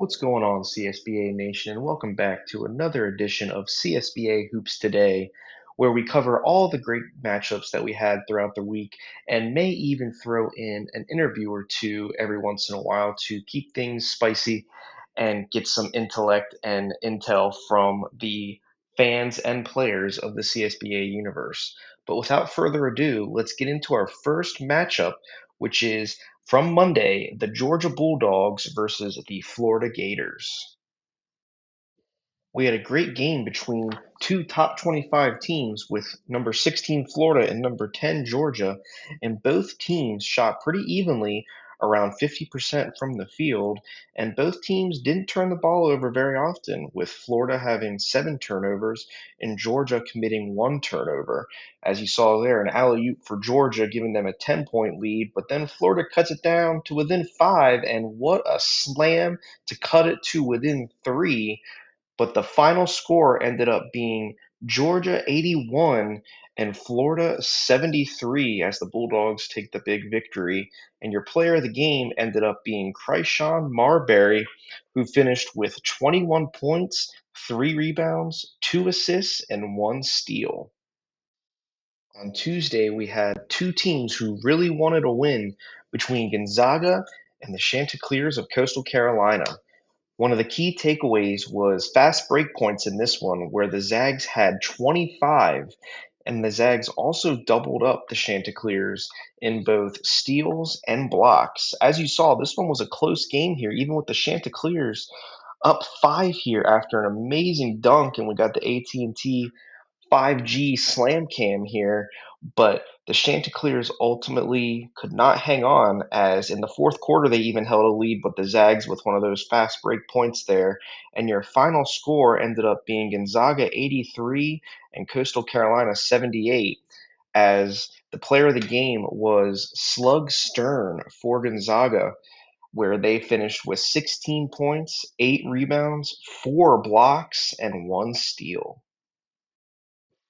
What's going on, CSBA Nation, and welcome back to another edition of CSBA Hoops Today, where we cover all the great matchups that we had throughout the week and may even throw in an interview or two every once in a while to keep things spicy and get some intellect and intel from the fans and players of the CSBA universe. But without further ado, let's get into our first matchup, which is from Monday, the Georgia Bulldogs versus the Florida Gators. We had a great game between two top 25 teams with number 16 Florida and number 10 Georgia, and both teams shot pretty evenly around 50% from the field, and both teams didn't turn the ball over very often, with Florida having 7 turnovers and Georgia committing 1 turnover. As you saw there, an alley-oop for Georgia giving them a 10-point lead, but then Florida cuts it down to within 5, and what a slam to cut it to within 3, but the final score ended up being Georgia 81 and Florida 73 as the Bulldogs take the big victory. And your player of the game ended up being Cryshawn Marbury, who finished with 21 points, 3 rebounds, 2 assists, and 1 steal. On Tuesday, we had two teams who really wanted a win between Gonzaga and the Chanticleers of Coastal Carolina. One of the key takeaways was fast break points in this one, where the Zags had 25, and the Zags also doubled up the Chanticleers in both steals and blocks. As you saw, this one was a close game here, even with the Chanticleers up 5 here after an amazing dunk, and we got the AT&T 5G slam cam here, but the Chanticleers ultimately could not hang on, as in the fourth quarter they even held a lead, but the Zags with one of those fast break points there. And your final score ended up being Gonzaga 83 and Coastal Carolina 78, as the player of the game was Slug Stern for Gonzaga, where they finished with 16 points, 8 rebounds, 4 blocks, and 1 steal.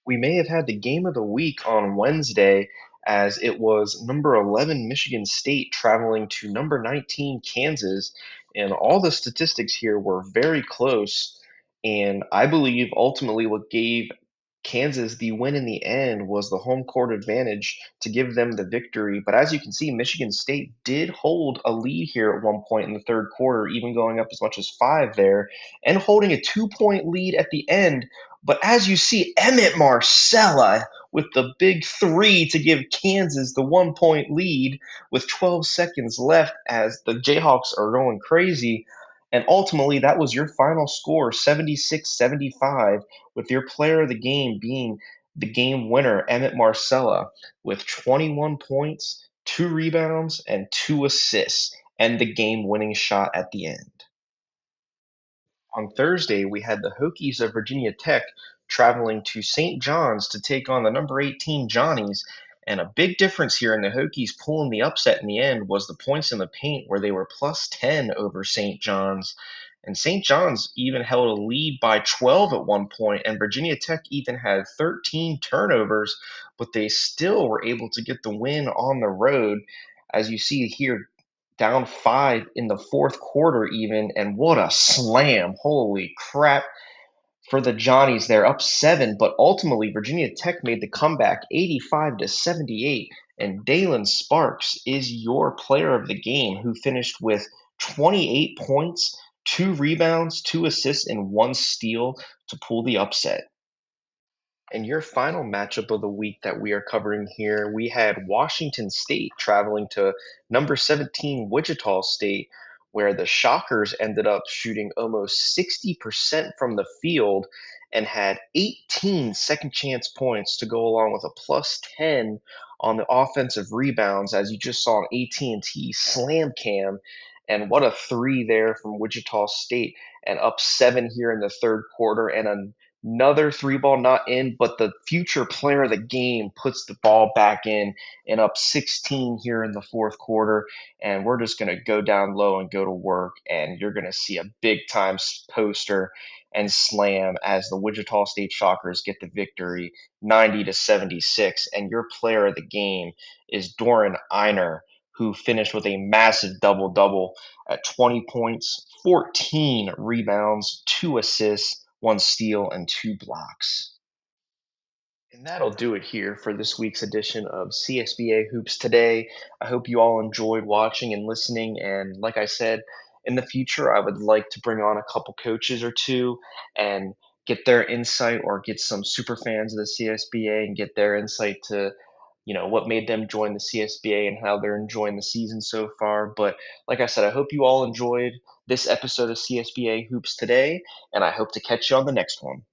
We may have had the game of the week on Wednesday, as it was number 11 Michigan State traveling to number 19 Kansas, and all the statistics here were very close. And I believe ultimately what gave Kansas the win in the end was the home court advantage to give them the victory. But as you can see, Michigan State did hold a lead here at one point in the third quarter, even going up as much as 5 there, and holding a 2-point lead at the end. But as you see, Emmett Marcella with the big three to give Kansas the 1-point lead with 12 seconds left as the Jayhawks are going crazy. And ultimately, that was your final score, 76-75, with your player of the game being the game winner, Emmett Marcella, with 21 points, 2 rebounds, and 2 assists, and the game winning shot at the end. On Thursday, we had the Hokies of Virginia Tech traveling to St. John's to take on the number 18 Johnnies. And a big difference here in the Hokies pulling the upset in the end was the points in the paint, where they were plus 10 over St. John's. And St. John's even held a lead by 12 at one point, and Virginia Tech even had 13 turnovers, but they still were able to get the win on the road. As you see here, down 5 in the fourth quarter even, and what a slam. Holy crap for the Johnnies there, up 7, but ultimately Virginia Tech made the comeback 85-78, and Dalen Sparks is your player of the game, who finished with 28 points, 2 rebounds, 2 assists, and 1 steal to pull the upset. And your final matchup of the week that we are covering here, we had Washington State traveling to number 17 Wichita State, where the Shockers ended up shooting almost 60% from the field and had 18 second chance points to go along with a plus 10 on the offensive rebounds, as you just saw an AT&T slam cam. And what a three there from Wichita State, and up 7 here in the third quarter, and another three ball not in, but the future player of the game puts the ball back in and up 16 here in the fourth quarter. And we're just going to go down low and go to work. And you're going to see a big time poster and slam as the Wichita State Shockers get the victory 90-76. And your player of the game is Doran Einer, who finished with a massive double double at 20 points, 14 rebounds, 2 assists, 1 steal, and 2 blocks. And that'll do it here for this week's edition of CSBA Hoops Today. I hope you all enjoyed watching and listening. And like I said, in the future, I would like to bring on a couple coaches or two and get their insight, or get some super fans of the CSBA and get their insight to, what made them join the CSBA and how they're enjoying the season so far. But like I said, I hope you all enjoyed this episode of CSBA Hoops Today, and I hope to catch you on the next one.